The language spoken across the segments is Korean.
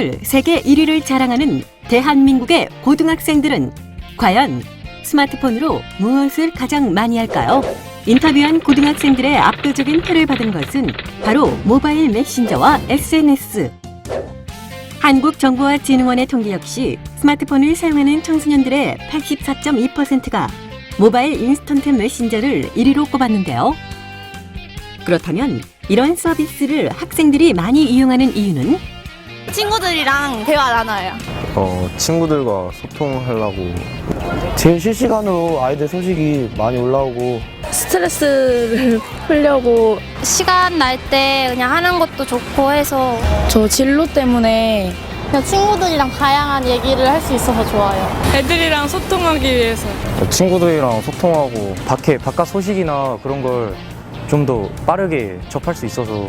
스마트폰을 세계 1위를 자랑하는 대한민국의 고등학생들은 과연 스마트폰으로 무엇을 가장 많이 할까요? 인터뷰한 고등학생들의 압도적인 표를 받은 것은 바로 모바일 메신저와 SNS. 한국정보화진흥원의 통계 역시 스마트폰을 사용하는 청소년들의 84.2%가 모바일 인스턴트 메신저를 1위로 꼽았는데요. 그렇다면 이런 서비스를 학생들이 많이 이용하는 이유는? 친구들이랑 대화 나눠요. 친구들과 소통하려고. 제일 실시간으로 아이들 소식이 많이 올라오고 스트레스를 풀려고 시간 날 때 그냥 하는 것도 좋고 해서 저 진로 때문에 그냥 친구들이랑 다양한 얘기를 할 수 있어서 좋아요. 애들이랑 소통하기 위해서 친구들이랑 소통하고 바깥 소식이나 그런 걸 좀 더 빠르게 접할 수 있어서.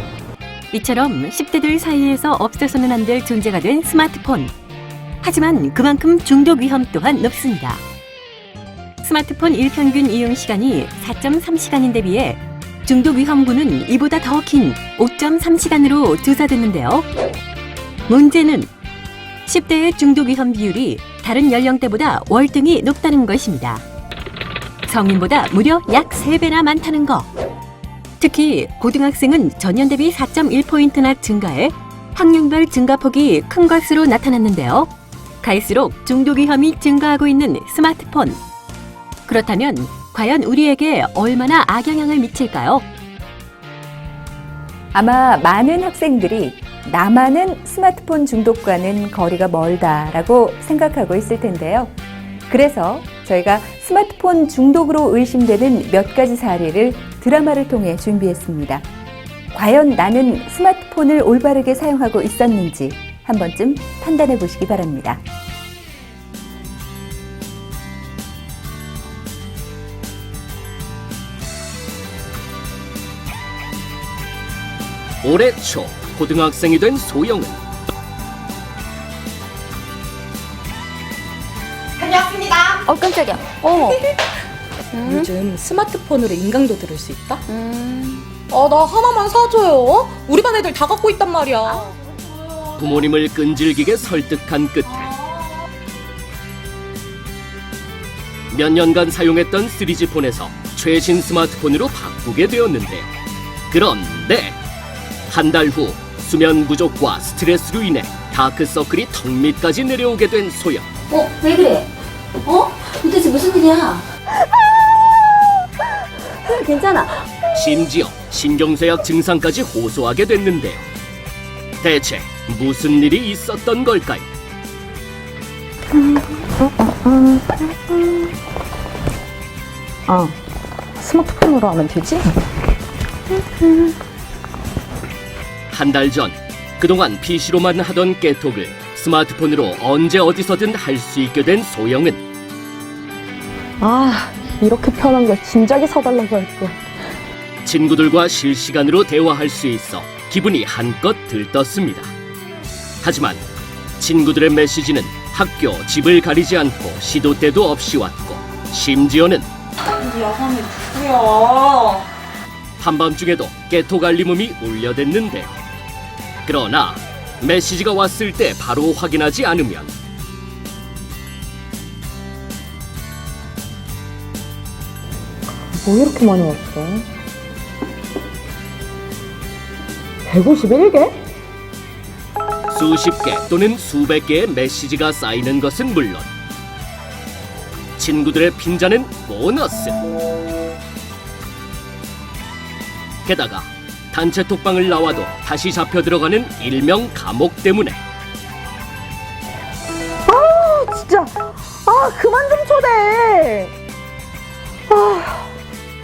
이처럼 10대들 사이에서 없어서는 안 될 존재가 된 스마트폰. 하지만 그만큼 중독 위험 또한 높습니다. 스마트폰 일평균 이용 시간이 4.3시간인데 비해 중독 위험군은 이보다 더 긴 5.3시간으로 조사됐는데요. 문제는 10대의 중독 위험 비율이 다른 연령대보다 월등히 높다는 것입니다. 성인보다 무려 약 3배나 많다는 것. 특히 고등학생은 전년 대비 4.1포인트나 증가해 학년별 증가폭이 큰 것으로 나타났는데요. 갈수록 중독 위험이 증가하고 있는 스마트폰. 그렇다면 과연 우리에게 얼마나 악영향을 미칠까요? 아마 많은 학생들이 나만은 스마트폰 중독과는 거리가 멀다라고 생각하고 있을 텐데요. 그래서 저희가 스마트폰 중독으로 의심되는 몇 가지 사례를 드라마를 통해 준비했습니다. 과연 나는 스마트폰을 올바르게 사용하고 있었는지 한 번쯤 판단해 보시기 바랍니다. 올해 초 고등학생이 된 소영은 깜짝이야. 어머. 요즘 스마트폰으로 인강도 들을 수 있다? 나 하나만 사줘요. 우리 반 애들 다 갖고 있단 말이야. 부모님을 끈질기게 설득한 끝에 몇 년간 사용했던 3G 폰에서 최신 스마트폰으로 바꾸게 되었는데요. 그런데 한 달 후 수면 부족과 스트레스로 인해 다크서클이 턱 밑까지 내려오게 된 소영. 왜 그래? 도대체 무슨 일이야? 괜찮아. 심지어 신경쇠약 증상까지 호소하게 됐는데요. 대체 무슨 일이 있었던 걸까요? 스마트폰으로 하면 되지? 한 달 전 그동안 PC로만 하던 깨톡을 스마트폰으로 언제 어디서든 할 수 있게 된 소영은 이렇게 편한 걸 진작에 사달라고 할 걸. 친구들과 실시간으로 대화할 수 있어 기분이 한껏 들떴습니다. 하지만 친구들의 메시지는 학교, 집을 가리지 않고 시도 때도 없이 왔고 심지어는 야간에 누구야? 한밤중에도 깨톡 알림음이 울려댔는데요. 그러나 메시지가 왔을 때 바로 확인하지 않으면 뭐 이렇게 많이 왔어? 151개? 수십 개 또는 수백 개의 메시지가 쌓이는 것은 물론 친구들의 핀자는 보너스. 게다가 단체 톡방을 나와도 다시 잡혀 들어가는 일명 감옥 때문에 진짜 그만 좀 쳐대.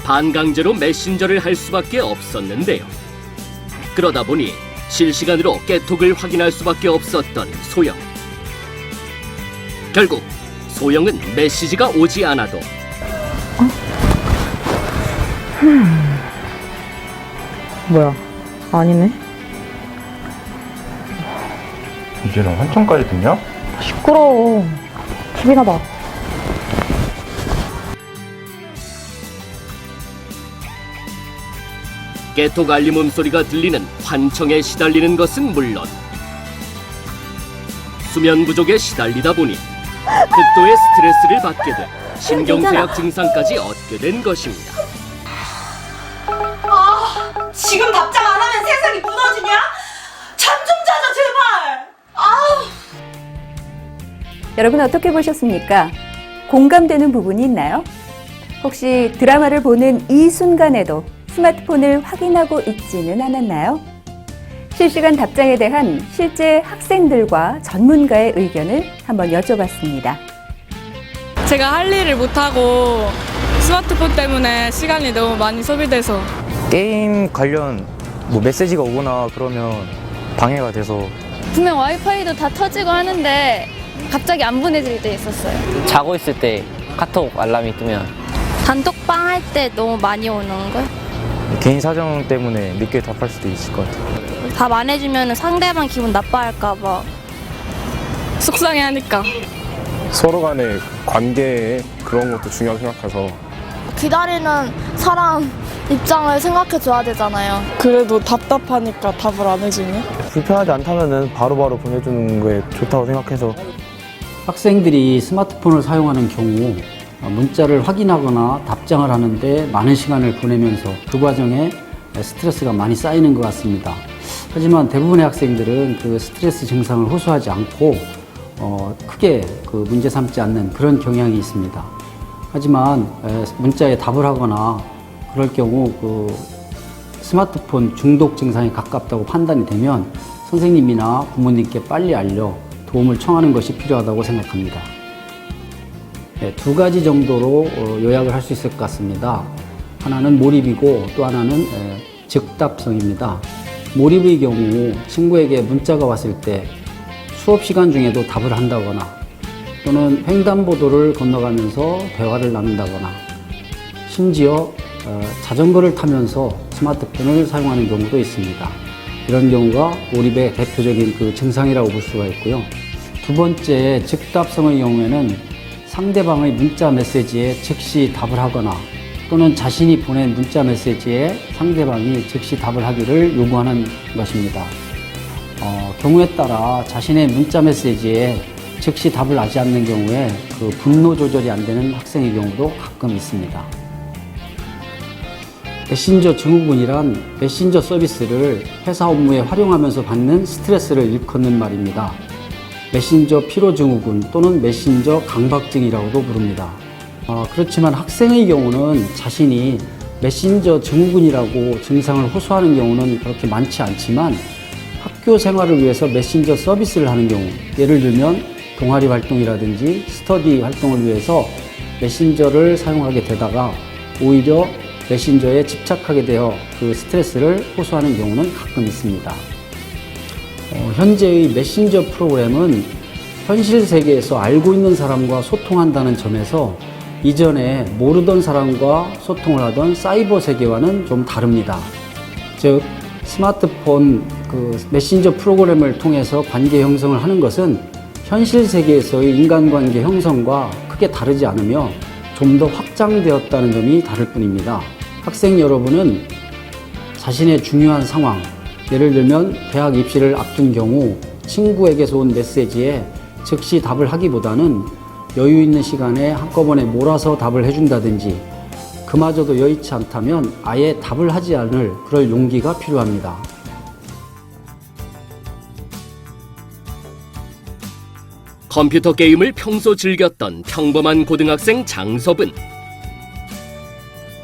반강제로 메신저를 할 수밖에 없었는데요. 그러다 보니 실시간으로 깨톡을 확인할 수밖에 없었던 소영. 결국 소영은 메시지가 오지 않아도 뭐야? 아니네. 이제는 한참까지 듣냐? 시끄러워. TV나 봐. 깨톡 알림 음소리가 들리는 환청에 시달리는 것은 물론 수면 부족에 시달리다 보니 극도의 스트레스를 받게 돼 신경쇠약 증상까지 얻게 된 것입니다. 지금 답장 안 하면 세상이 무너지냐? 잠 좀 자자 제발. 여러분 어떻게 보셨습니까? 공감되는 부분이 있나요? 혹시 드라마를 보는 이 순간에도 스마트폰을 확인하고 있지는 않았나요? 실시간 답장에 대한 실제 학생들과 전문가의 의견을 한번 여쭤봤습니다. 제가 할 일을 못하고 스마트폰 때문에 시간이 너무 많이 소비돼서 게임 관련 뭐 메시지가 오거나 그러면 방해가 돼서 분명 와이파이도 다 터지고 하는데 갑자기 안 보내질 때 있었어요. 자고 있을 때 카톡 알람이 뜨면 단톡방 할 때 너무 많이 오는 걸? 개인 사정 때문에 늦게 답할 수도 있을 것 같아요. 답 안 해주면 상대방 기분 나빠할까봐. 속상해하니까. 서로 간의 관계에 그런 것도 중요하게 생각해서 기다리는 사람 입장을 생각해줘야 되잖아요. 그래도 답답하니까 답을 안 해주면? 불편하지 않다면은 바로바로 보내주는 게 좋다고 생각해서 학생들이 스마트폰을 사용하는 경우 문자를 확인하거나 답장을 하는데 많은 시간을 보내면서 그 과정에 스트레스가 많이 쌓이는 것 같습니다. 하지만 대부분의 학생들은 그 스트레스 증상을 호소하지 않고 크게 그 문제 삼지 않는 그런 경향이 있습니다. 하지만 문자에 답을 하거나 그럴 경우 그 스마트폰 중독 증상에 가깝다고 판단이 되면 선생님이나 부모님께 빨리 알려 도움을 청하는 것이 필요하다고 생각합니다. 두 가지 정도로 요약을 할 수 있을 것 같습니다. 하나는 몰입이고 또 하나는 즉답성입니다. 몰입의 경우 친구에게 문자가 왔을 때 수업 시간 중에도 답을 한다거나 또는 횡단보도를 건너가면서 대화를 나눈다거나 심지어 자전거를 타면서 스마트폰을 사용하는 경우도 있습니다. 이런 경우가 몰입의 대표적인 그 증상이라고 볼 수가 있고요. 두 번째, 즉답성의 경우에는 상대방의 문자 메시지에 즉시 답을 하거나 또는 자신이 보낸 문자 메시지에 상대방이 즉시 답을 하기를 요구하는 것입니다. 경우에 따라 자신의 문자 메시지에 즉시 답을 하지 않는 경우에 그 분노 조절이 안 되는 학생의 경우도 가끔 있습니다. 메신저 증후군이란 메신저 서비스를 회사 업무에 활용하면서 받는 스트레스를 일컫는 말입니다. 메신저 피로 증후군 또는 메신저 강박증이라고도 부릅니다. 그렇지만 학생의 경우는 자신이 메신저 증후군이라고 증상을 호소하는 경우는 그렇게 많지 않지만 학교 생활을 위해서 메신저 서비스를 하는 경우, 예를 들면 동아리 활동이라든지 스터디 활동을 위해서 메신저를 사용하게 되다가 오히려 메신저에 집착하게 되어 그 스트레스를 호소하는 경우는 가끔 있습니다. 현재의 메신저 프로그램은 현실 세계에서 알고 있는 사람과 소통한다는 점에서 이전에 모르던 사람과 소통을 하던 사이버 세계와는 좀 다릅니다. 즉, 스마트폰 그 메신저 프로그램을 통해서 관계 형성을 하는 것은 현실 세계에서의 인간관계 형성과 크게 다르지 않으며 좀 더 확장되었다는 점이 다를 뿐입니다. 학생 여러분은 자신의 중요한 상황, 예를 들면 대학 입시를 앞둔 경우 친구에게서 온 메시지에 즉시 답을 하기보다는 여유 있는 시간에 한꺼번에 몰아서 답을 해준다든지 그마저도 여의치 않다면 아예 답을 하지 않을 그럴 용기가 필요합니다. 컴퓨터 게임을 평소 즐겼던 평범한 고등학생 장섭은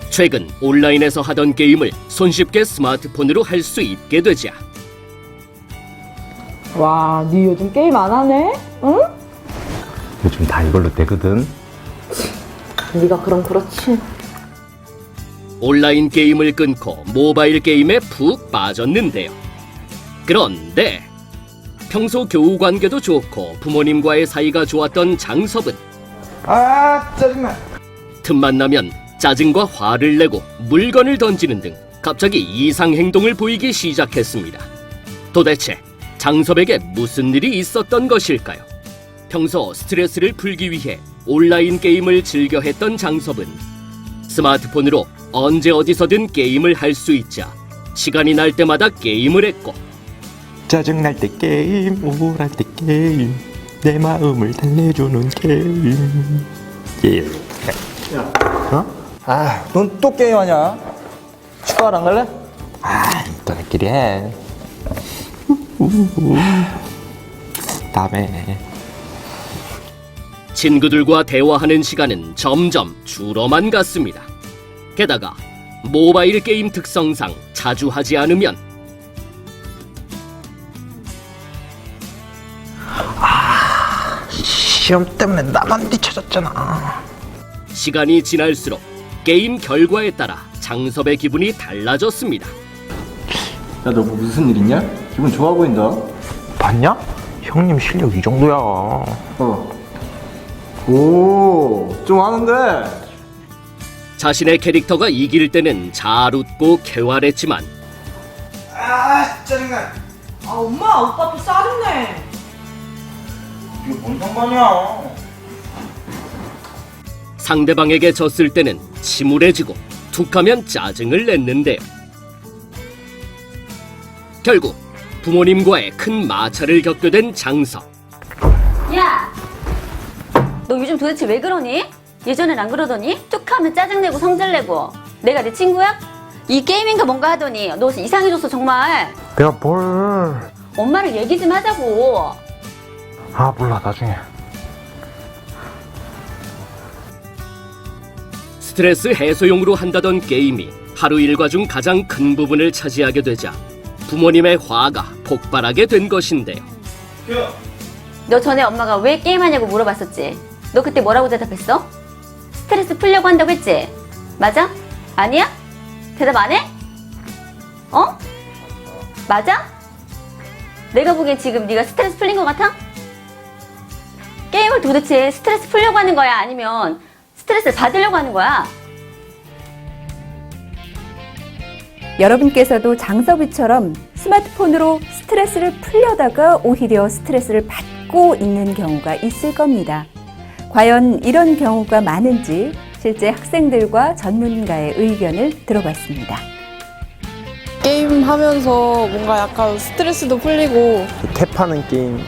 최근 온라인에서 하던 게임을 손쉽게 스마트폰으로 할 수 있게 되자 와, 니 요즘 게임 안 하네? 응? 요즘 다 이걸로 되거든. 니가 그럼 그렇지. 온라인 게임을 끊고 모바일 게임에 푹 빠졌는데요. 그런데 평소 교우 관계도 좋고 부모님과의 사이가 좋았던 장섭은 짜증나. 틈만 나면 짜증과 화를 내고 물건을 던지는 등 갑자기 이상 행동을 보이기 시작했습니다. 도대체 장섭에게 무슨 일이 있었던 것일까요? 평소 스트레스를 풀기 위해 온라인 게임을 즐겨 했던 장섭은 스마트폰으로 언제 어디서든 게임을 할 수 있자 시간이 날 때마다 게임을 했고 짜증날 때 게임, 우울할 때 게임. 내 마음을 달래주는 게임. 예. 어? 아, 넌 또 게임하냐? 축구하러 안 갈래? 아, 너네끼리 해. 다음에. 친구들과 대화하는 시간은 점점 줄어만 갔습니다. 게다가 모바일 게임 특성상 자주 하지 않으면 시험 때문에 나만 뒤쳐졌잖아. 시간이 지날수록 게임 결과에 따라 장섭의 기분이 달라졌습니다. 야, 너 무슨 일 있냐? 기분 좋아 보인다. 봤냐? 형님 실력 이 정도야. 오, 좀 하는데. 자신의 캐릭터가 이길 때는 잘 웃고 쾌활했지만 아, 짜증나. 아, 엄마, 오빠 앞에 싸졌네. 이게 뭔 상관이야? 상대방에게 졌을 때는 침울해지고 툭하면 짜증을 냈는데요. 결국 부모님과의 큰 마찰을 겪게 된 장섭. 야! 너 요즘 도대체 왜 그러니? 예전엔 안 그러더니? 툭하면 짜증내고 성질내고. 내가 네 친구야? 이 게임인가 뭔가 하더니 너 이상해졌어 정말. 내가 뭘. 엄마를 얘기 좀 하자고. 아, 몰라, 나중에. 스트레스 해소용으로 한다던 게임이 하루 일과 중 가장 큰 부분을 차지하게 되자 부모님의 화가 폭발하게 된 것인데요. 너 전에 엄마가 왜 게임하냐고 물어봤었지? 너 그때 뭐라고 대답했어? 스트레스 풀려고 한다고 했지? 맞아? 아니야? 대답 안 해? 어? 맞아? 내가 보기엔 지금 네가 스트레스 풀린 것 같아? 게임을 도대체 스트레스 풀려고 하는 거야? 아니면 스트레스를 받으려고 하는 거야? 여러분께서도 장섭이처럼 스마트폰으로 스트레스를 풀려다가 오히려 스트레스를 받고 있는 경우가 있을 겁니다. 과연 이런 경우가 많은지 실제 학생들과 전문가의 의견을 들어봤습니다. 게임하면서 뭔가 약간 스트레스도 풀리고 탭하는 게임.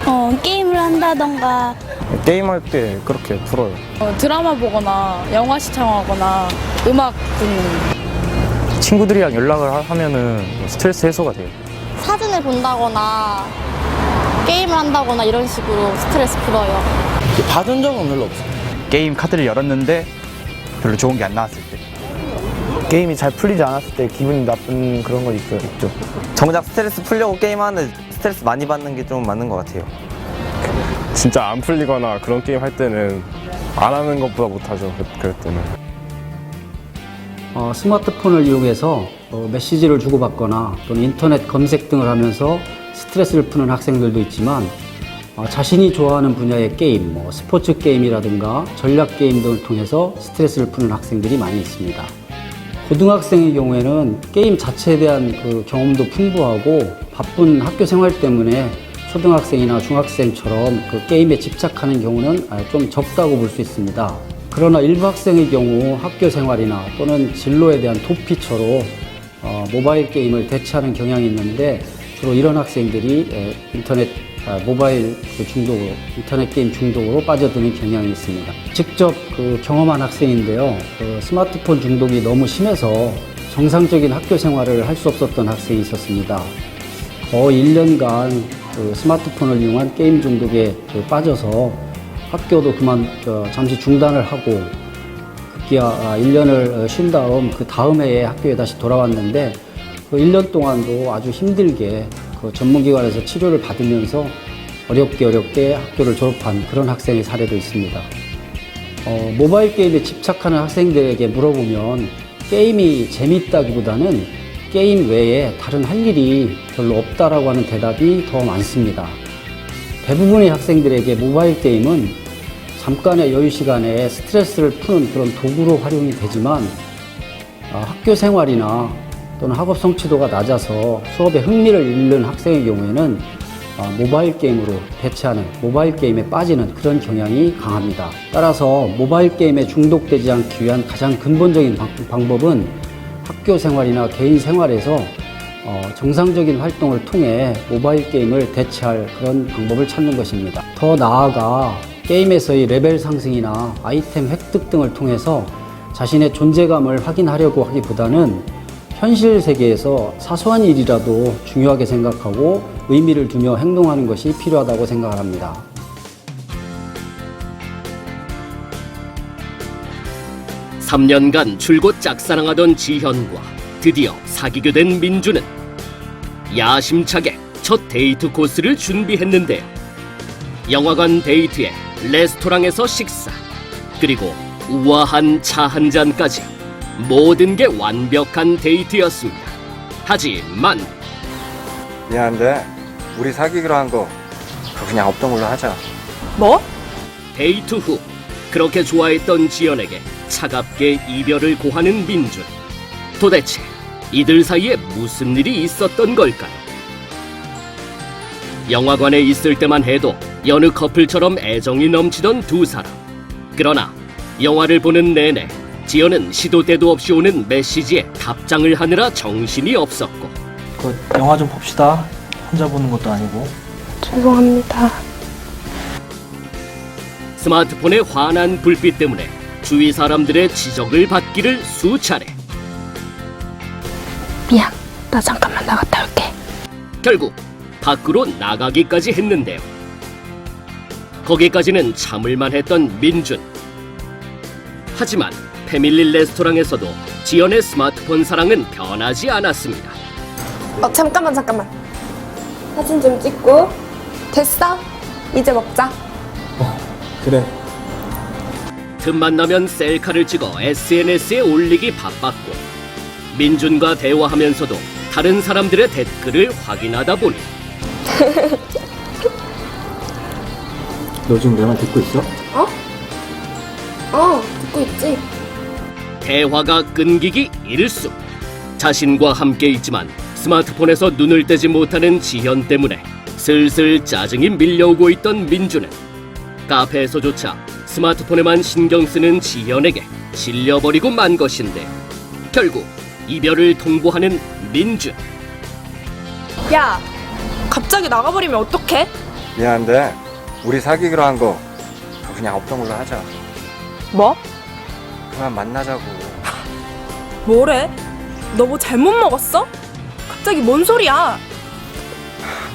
게임을 한다던가 게임할 때 그렇게 풀어요. 드라마 보거나 영화 시청하거나 음악 듣는. 친구들이랑 연락을 하면은 스트레스 해소가 돼요. 사진을 본다거나 게임을 한다거나 이런 식으로 스트레스 풀어요. 받은 적은 별로 없어. 게임 카드를 열었는데 별로 좋은 게 안 나왔을 때. 게임이 잘 풀리지 않았을 때 기분이 나쁜 그런 건 있죠. 정작 스트레스 풀려고 게임하는데 스트레스 많이 받는 게 좀 맞는 것 같아요. 진짜 안 풀리거나 그런 게임 할 때는 안 하는 것보다 못하죠. 그럴 때는. 스마트폰을 이용해서 메시지를 주고받거나 또는 인터넷 검색 등을 하면서 스트레스를 푸는 학생들도 있지만 자신이 좋아하는 분야의 게임, 스포츠 게임이라든가 전략 게임 등을 통해서 스트레스를 푸는 학생들이 많이 있습니다. 고등학생의 경우에는 게임 자체에 대한 그 경험도 풍부하고 바쁜 학교 생활 때문에 초등학생이나 중학생처럼 그 게임에 집착하는 경우는 좀 적다고 볼 수 있습니다. 그러나 일부 학생의 경우 학교 생활이나 또는 진로에 대한 도피처로 모바일 게임을 대체하는 경향이 있는데 주로 이런 학생들이 모바일 중독으로, 인터넷 게임 중독으로 빠져드는 경향이 있습니다. 직접 경험한 학생인데요. 스마트폰 중독이 너무 심해서 정상적인 학교 생활을 할 수 없었던 학생이 있었습니다. 거의 1년간 스마트폰을 이용한 게임 중독에 빠져서 학교도 잠시 중단을 하고 급기야 1년을 쉰 다음 그 다음 해에 학교에 다시 돌아왔는데 그 1년 동안도 아주 힘들게 전문기관에서 치료를 받으면서 어렵게 학교를 졸업한 그런 학생의 사례도 있습니다. 모바일 게임에 집착하는 학생들에게 물어보면 게임이 재밌다기보다는 게임 외에 다른 할 일이 별로 없다라고 하는 대답이 더 많습니다. 대부분의 학생들에게 모바일 게임은 잠깐의 여유 시간에 스트레스를 푸는 그런 도구로 활용이 되지만 학교 생활이나 또는 학업 성취도가 낮아서 수업에 흥미를 잃는 학생의 경우에는 모바일 게임으로 대체하는, 모바일 게임에 빠지는 그런 경향이 강합니다. 따라서 모바일 게임에 중독되지 않기 위한 가장 근본적인 방법은 학교 생활이나 개인 생활에서 정상적인 활동을 통해 모바일 게임을 대체할 그런 방법을 찾는 것입니다. 더 나아가 게임에서의 레벨 상승이나 아이템 획득 등을 통해서 자신의 존재감을 확인하려고 하기보다는 현실 세계에서 사소한 일이라도 중요하게 생각하고 의미를 두며 행동하는 것이 필요하다고 생각합니다. 삼 년간 줄곧 짝사랑하던 지현과 드디어 사귀게 된 민주는 야심차게 첫 데이트 코스를 준비했는데요. 영화관 데이트에 레스토랑에서 식사, 그리고 우아한 차 한 잔까지 모든 게 완벽한 데이트였습니다. 하지만 미안한데 우리 사귀기로 한 거 그냥 없던 걸로 하자. 뭐? 데이트 후 그렇게 좋아했던 지연에게 차갑게 이별을 고하는 민준. 도대체 이들 사이에 무슨 일이 있었던 걸까요? 영화관에 있을 때만 해도 여느 커플처럼 애정이 넘치던 두 사람. 그러나 영화를 보는 내내 지연은 시도 때도 없이 오는 메시지에 답장을 하느라 정신이 없었고, 영화 좀 봅시다. 혼자 보는 것도 아니고. 죄송합니다. 스마트폰의 환한 불빛 때문에 주위 사람들의 지적을 받기를 수차례. 미안, 나 잠깐만 나갔다 올게. 결국 밖으로 나가기까지 했는데요. 거기까지는 참을만 했던 민준. 하지만 패밀리 레스토랑에서도 지연의 스마트폰 사랑은 변하지 않았습니다. 잠깐만. 사진 좀 찍고. 됐어? 이제 먹자. 그래. 틈만 나면 셀카를 찍어 SNS에 올리기 바빴고, 민준과 대화하면서도 다른 사람들의 댓글을 확인하다 보니 너 지금 내 말 듣고 있어? 듣고 있지? 대화가 끊기기 일쑤. 자신과 함께 있지만 스마트폰에서 눈을 떼지 못하는 지현 때문에 슬슬 짜증이 밀려오고 있던 민주는 카페에서조차 스마트폰에만 신경 쓰는 지현에게 질려버리고 만 것인데, 결국 이별을 통보하는 민준. 야, 갑자기 나가버리면 어떡해? 미안한데 우리 사귀기로 한 거 그냥 없던 걸로 하자. 뭐? 그만 만나자고. 뭐래? 너 뭐 잘못 먹었어? 갑자기 뭔 소리야?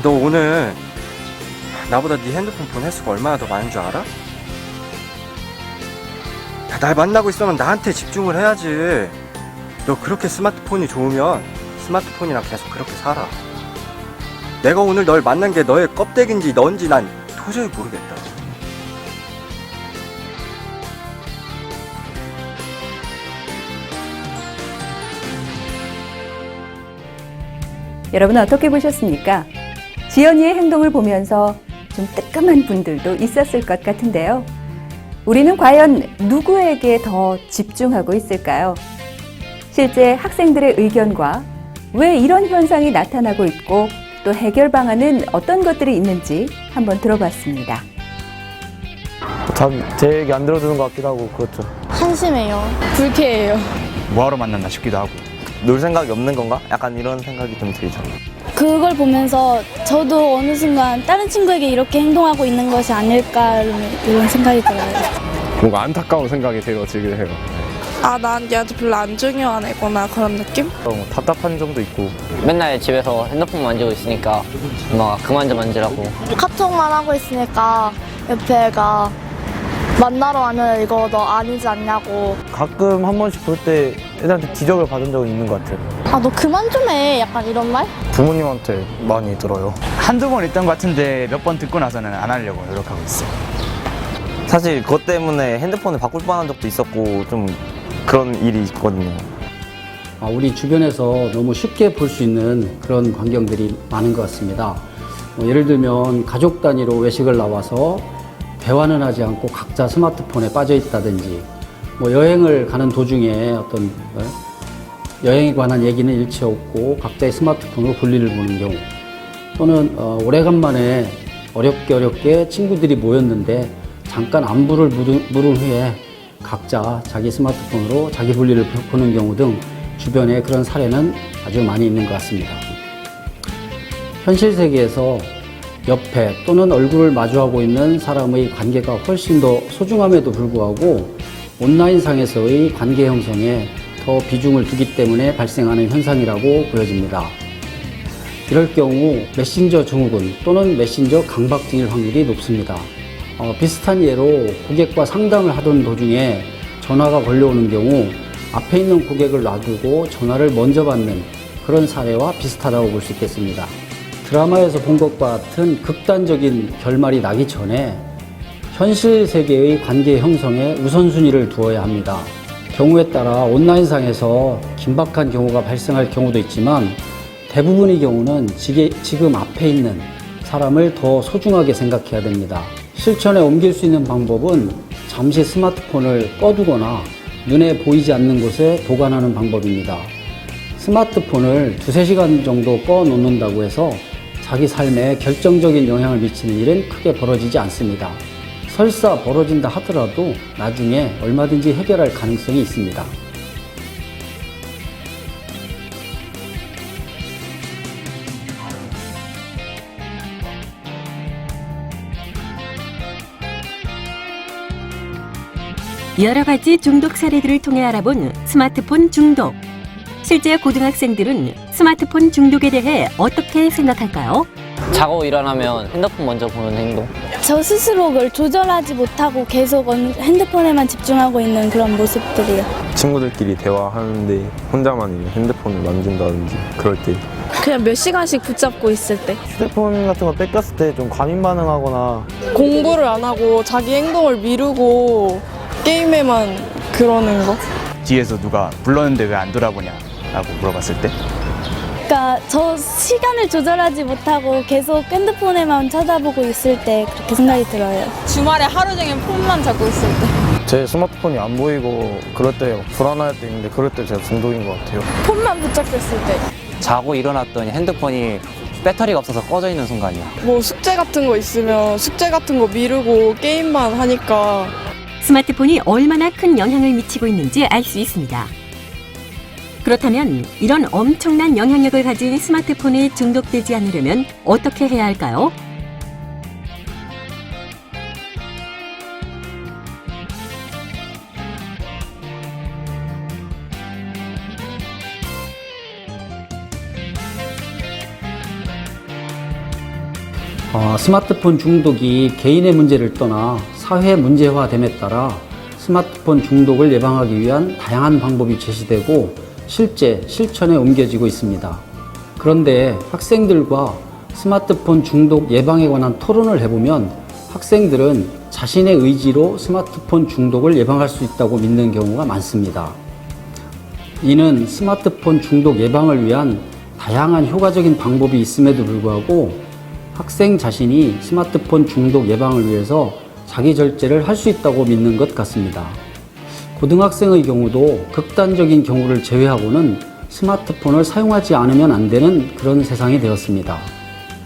너 오늘 나보다 네 핸드폰 본 횟수가 얼마나 더 많은 줄 알아? 야, 날 만나고 있으면 나한테 집중을 해야지. 너 그렇게 스마트폰이 좋으면 스마트폰이랑 계속 그렇게 살아. 내가 오늘 널 만난 게 너의 껍데기인지 넌지 난 도저히 모르겠다. 여러분 어떻게 보셨습니까? 지연이의 행동을 보면서 좀 뜨끔한 분들도 있었을 것 같은데요. 우리는 과연 누구에게 더 집중하고 있을까요? 실제 학생들의 의견과 왜 이런 현상이 나타나고 있고 또 해결 방안은 어떤 것들이 있는지 한번 들어봤습니다. 제 얘기 안 들어주는 것 같기도 하고 그렇죠. 한심해요. 불쾌해요. 뭐하러 만났나 싶기도 하고. 놀 생각이 없는 건가? 약간 이런 생각이 좀 들죠. 그걸 보면서 저도 어느 순간 다른 친구에게 이렇게 행동하고 있는 것이 아닐까 이런 생각이 들어요. 뭔가 안타까운 생각이 들긴 해요. 난 얘한테 별로 안 중요한 애구나 그런 느낌? 답답한 점도 있고. 맨날 집에서 핸드폰 만지고 있으니까 엄마가 그만 좀 만지라고. 카톡만 하고 있으니까 옆에 애가 만나러 가면 이거 너 아니지 않냐고. 가끔 한 번씩 볼 때 애들한테 지적을 받은 적은 있는 것 같아요. 너 그만 좀 해. 약간 이런 말? 부모님한테 많이 들어요. 한두 번 있던 것 같은데 몇 번 듣고 나서는 안 하려고 노력하고 있어요. 사실 그것 때문에 핸드폰을 바꿀 뻔한 적도 있었고 좀 그런 일이 있거든요. 우리 주변에서 너무 쉽게 볼 수 있는 그런 광경들이 많은 것 같습니다. 예를 들면 가족 단위로 외식을 나와서 대화는 하지 않고 각자 스마트폰에 빠져 있다든지, 여행을 가는 도중에 어떤 여행에 관한 얘기는 일체 없고 각자의 스마트폰으로 볼일을 보는 경우, 또는 오래간만에 어렵게 친구들이 모였는데 잠깐 안부를 물은 후에 각자 자기 스마트폰으로 자기 볼일을 보는 경우 등 주변에 그런 사례는 아주 많이 있는 것 같습니다. 현실 세계에서 옆에 또는 얼굴을 마주하고 있는 사람의 관계가 훨씬 더 소중함에도 불구하고 온라인상에서의 관계 형성에 더 비중을 두기 때문에 발생하는 현상이라고 보여집니다. 이럴 경우 메신저 증후군 또는 메신저 강박증일 확률이 높습니다. 비슷한 예로 고객과 상담을 하던 도중에 전화가 걸려오는 경우 앞에 있는 고객을 놔두고 전화를 먼저 받는 그런 사례와 비슷하다고 볼 수 있겠습니다. 드라마에서 본 것과 같은 극단적인 결말이 나기 전에 현실 세계의 관계 형성에 우선순위를 두어야 합니다. 경우에 따라 온라인상에서 긴박한 경우가 발생할 경우도 있지만 대부분의 경우는 지금 앞에 있는 사람을 더 소중하게 생각해야 됩니다. 실천에 옮길 수 있는 방법은 잠시 스마트폰을 꺼두거나 눈에 보이지 않는 곳에 보관하는 방법입니다. 스마트폰을 2-3시간 정도 꺼놓는다고 해서 자기 삶에 결정적인 영향을 미치는 일은 크게 벌어지지 않습니다. 설사 벌어진다 하더라도 나중에 얼마든지 해결할 가능성이 있습니다. 여러 가지 중독 사례들을 통해 알아본 스마트폰 중독. 실제 고등학생들은 스마트폰 중독에 대해 어떻게 생각할까요? 자고 일어나면 핸드폰 먼저 보는 행동. 저 스스로 그걸 조절하지 못하고 계속 핸드폰에만 집중하고 있는 그런 모습들이요. 친구들끼리 대화하는데 혼자만 핸드폰을 만진다든지 그럴 때 그냥 몇 시간씩 붙잡고 있을 때. 휴대폰 같은 거 뺏겼을 때 좀 과민 반응하거나 공부를 안 하고 자기 행동을 미루고 게임에만 그러는 거. 뒤에서 누가 불렀는데 왜 안 돌아보냐 라고 물어봤을 때 그러니까 저 시간을 조절하지 못하고 계속 핸드폰에만 쳐다보고 있을 때 그렇게 생각이 들어요. 주말에 하루 종일 폰만 잡고 있을 때. 제 스마트폰이 안 보이고 그럴 때 불안할 때 있는데 그럴 때 제가 중독인 것 같아요. 폰만 붙잡혔을 때. 자고 일어났더니 핸드폰이 배터리가 없어서 꺼져 있는 순간이야. 뭐 숙제 같은 거 있으면 숙제 같은 거 미루고 게임만 하니까. 스마트폰이 얼마나 큰 영향을 미치고 있는지 알 수 있습니다. 그렇다면 이런 엄청난 영향력을 가진 스마트폰에 중독되지 않으려면 어떻게 해야 할까요? 스마트폰 중독이 개인의 문제를 떠나 사회 문제화됨에 따라 스마트폰 중독을 예방하기 위한 다양한 방법이 제시되고 실제 실천에 옮겨지고 있습니다. 그런데 학생들과 스마트폰 중독 예방에 관한 토론을 해보면 학생들은 자신의 의지로 스마트폰 중독을 예방할 수 있다고 믿는 경우가 많습니다. 이는 스마트폰 중독 예방을 위한 다양한 효과적인 방법이 있음에도 불구하고 학생 자신이 스마트폰 중독 예방을 위해서 자기 절제를 할 수 있다고 믿는 것 같습니다. 고등학생의 경우도 극단적인 경우를 제외하고는 스마트폰을 사용하지 않으면 안 되는 그런 세상이 되었습니다.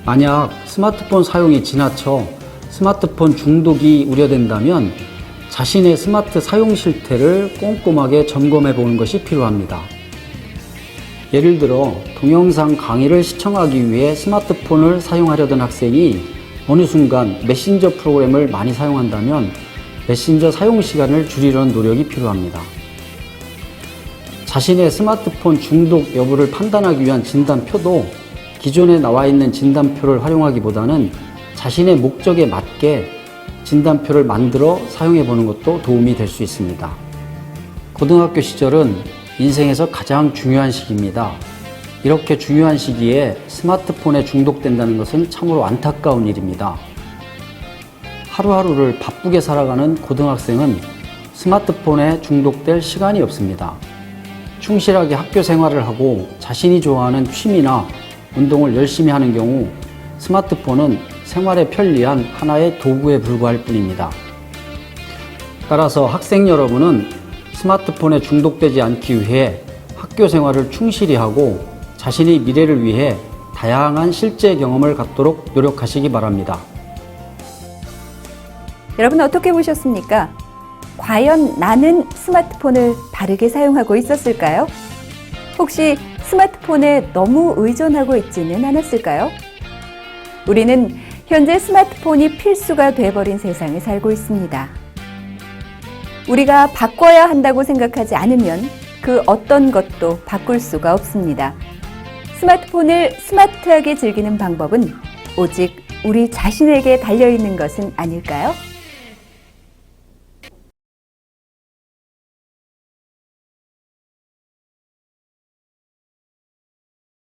만약 스마트폰 사용이 지나쳐 스마트폰 중독이 우려된다면 자신의 스마트 사용 실태를 꼼꼼하게 점검해 보는 것이 필요합니다. 예를 들어 동영상 강의를 시청하기 위해 스마트폰을 사용하려던 학생이 어느 순간 메신저 프로그램을 많이 사용한다면 메신저 사용 시간을 줄이려는 노력이 필요합니다. 자신의 스마트폰 중독 여부를 판단하기 위한 진단표도 기존에 나와 있는 진단표를 활용하기보다는 자신의 목적에 맞게 진단표를 만들어 사용해 보는 것도 도움이 될 수 있습니다. 고등학교 시절은 인생에서 가장 중요한 시기입니다. 이렇게 중요한 시기에 스마트폰에 중독된다는 것은 참으로 안타까운 일입니다. 하루하루를 바쁘게 살아가는 고등학생은 스마트폰에 중독될 시간이 없습니다. 충실하게 학교 생활을 하고 자신이 좋아하는 취미나 운동을 열심히 하는 경우 스마트폰은 생활에 편리한 하나의 도구에 불과할 뿐입니다. 따라서 학생 여러분은 스마트폰에 중독되지 않기 위해 학교 생활을 충실히 하고 자신의 미래를 위해 다양한 실제 경험을 갖도록 노력하시기 바랍니다. 여러분 어떻게 보셨습니까? 과연 나는 스마트폰을 바르게 사용하고 있었을까요? 혹시 스마트폰에 너무 의존하고 있지는 않았을까요? 우리는 현재 스마트폰이 필수가 돼버린 세상에 살고 있습니다. 우리가 바꿔야 한다고 생각하지 않으면 그 어떤 것도 바꿀 수가 없습니다. 스마트폰을 스마트하게 즐기는 방법은 오직 우리 자신에게 달려있는 것은 아닐까요?